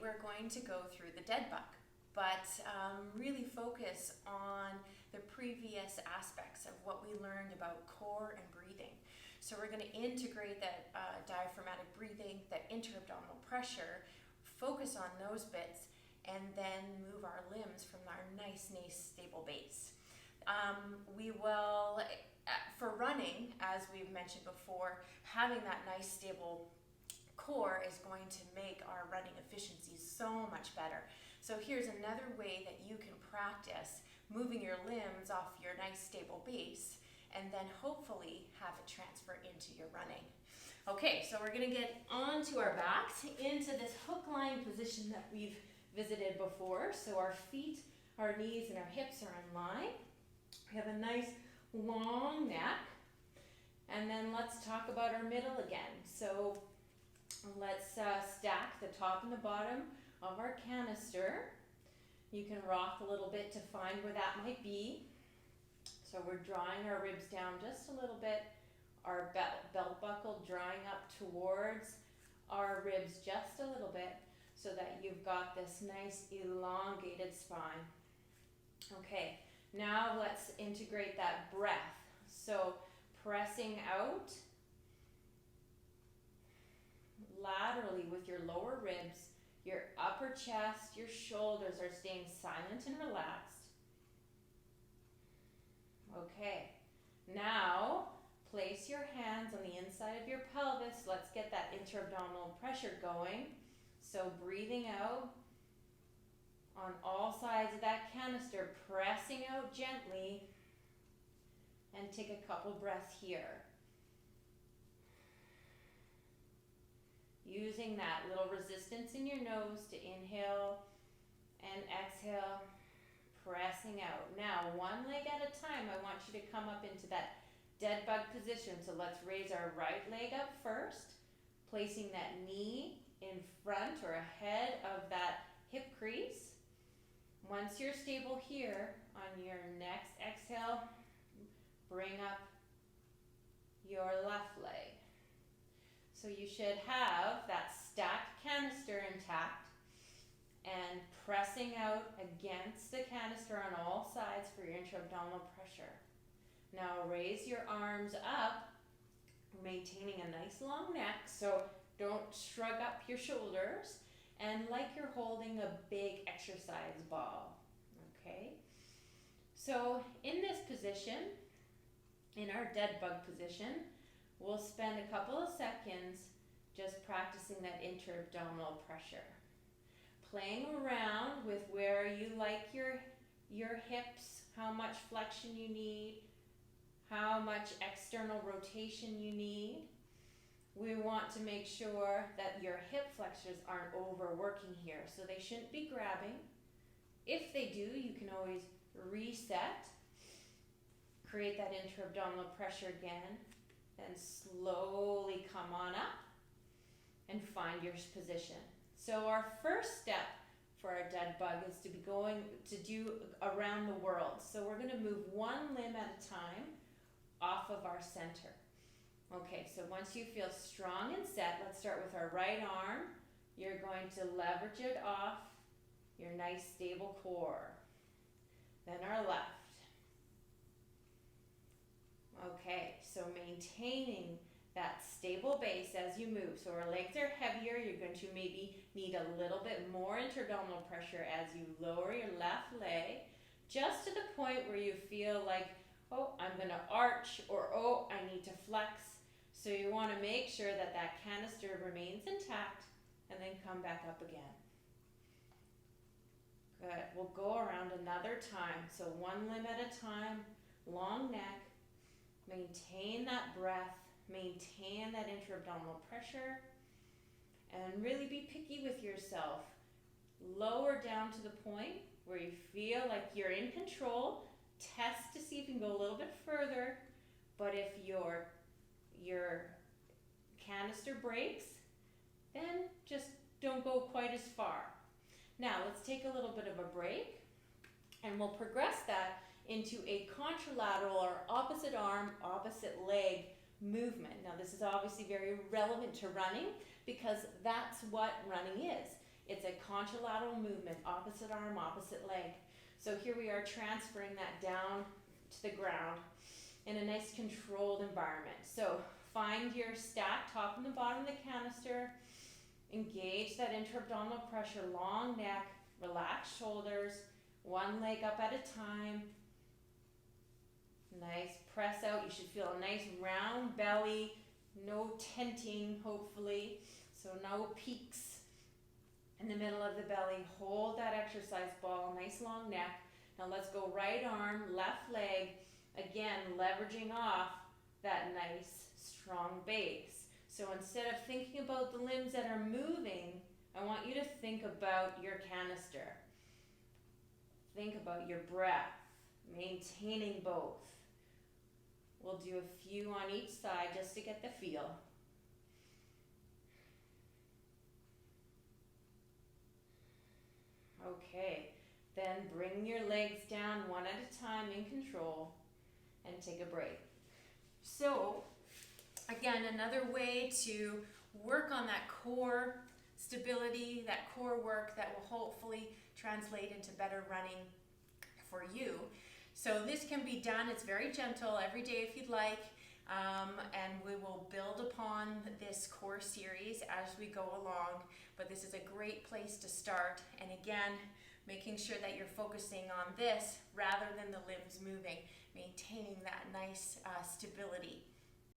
we're going to go through the Deadbug, but really focus on the previous aspects of what we learned about core and breathing. So we're going to integrate that diaphragmatic breathing, that intra-abdominal pressure, focus on those bits, and then move our limbs from our nice stable base. We will, for running, as we've mentioned before, having that nice stable core is going to make our running efficiency so much better. So here's another way that you can practice moving your limbs off your nice stable base and then hopefully have it transfer into your running. Okay, so we're going to get onto our backs into this hook line position that we've visited before. So our feet, our knees, and our hips are in line. We have a nice long neck. And then let's talk about our middle again. So let's stack the top and the bottom of our canister. You can rock a little bit to find where that might be. So we're drawing our ribs down just a little bit, our belt buckle drawing up towards our ribs just a little bit so that you've got this nice elongated spine. Okay, now let's integrate that breath. So pressing out laterally with your lower ribs, your upper chest, your shoulders are staying silent and relaxed. Okay, now place your hands on the inside of your pelvis. Let's get that intra-abdominal pressure going. So breathing out on all sides of that canister, pressing out gently, and take a couple breaths here. Using that little resistance in your nose to inhale and exhale, pressing out. Now, one leg at a time, I want you to come up into that dead bug position. So let's raise our right leg up first, placing that knee in front or ahead of that hip crease. Once you're stable here, on your next exhale, bring up your left leg. So you should have that stacked canister intact and pressing out against the canister on all sides for your intra-abdominal pressure. Now raise your arms up, maintaining a nice long neck, so don't shrug up your shoulders, and like you're holding a big exercise ball, okay? So in this position, in our dead bug position, we'll spend a couple of seconds just practicing that intra-abdominal pressure. Playing around with where you like your hips, how much flexion you need, how much external rotation you need. We want to make sure that your hip flexors aren't overworking here, so they shouldn't be grabbing. If they do, you can always reset, create that intra-abdominal pressure again, then slowly come on up and find your position. So our first step for our dead bug is to be going to do around the world. So we're going to move one limb at a time off of our center. Okay, so once you feel strong and set, let's start with our right arm. You're going to leverage it off your nice stable core. Then our left. Okay, so maintaining that stable base as you move. So our legs are heavier. You're going to maybe need a little bit more intra-abdominal pressure as you lower your left leg, just to the point where you feel like, oh, I'm going to arch, or oh, I need to flex. So you want to make sure that that canister remains intact and then come back up again. Good. We'll go around another time. So one limb at a time, long neck. Maintain that breath, maintain that intra-abdominal pressure, and really be picky with yourself. Lower down to the point where you feel like you're in control. Test to see if you can go a little bit further, but if your canister breaks, then just don't go quite as far. Now let's take a little bit of a break, and we'll progress that into a contralateral or opposite arm, opposite leg movement. Now this is obviously very relevant to running because that's what running is. It's a contralateral movement, opposite arm, opposite leg. So here we are transferring that down to the ground in a nice controlled environment. So find your stack, top and the bottom of the canister, engage that intra-abdominal pressure, long neck, relaxed shoulders, one leg up at a time. Nice press out. You should feel a nice round belly, no tenting hopefully, so no peaks in the middle of the belly. Hold that exercise ball, nice long neck. Now let's go right arm, left leg, again leveraging off that nice strong base. So instead of thinking about the limbs that are moving, I want you to think about your canister. Think about your breath, maintaining both. We'll do a few on each side just to get the feel. Okay, then bring your legs down one at a time in control and take a break. So, again, another way to work on that core stability, that core work that will hopefully translate into better running for you. So this can be done, it's very gentle, every day if you'd like, and we will build upon this core series as we go along, but this is a great place to start. And again, making sure that you're focusing on this rather than the limbs moving, maintaining that nice stability.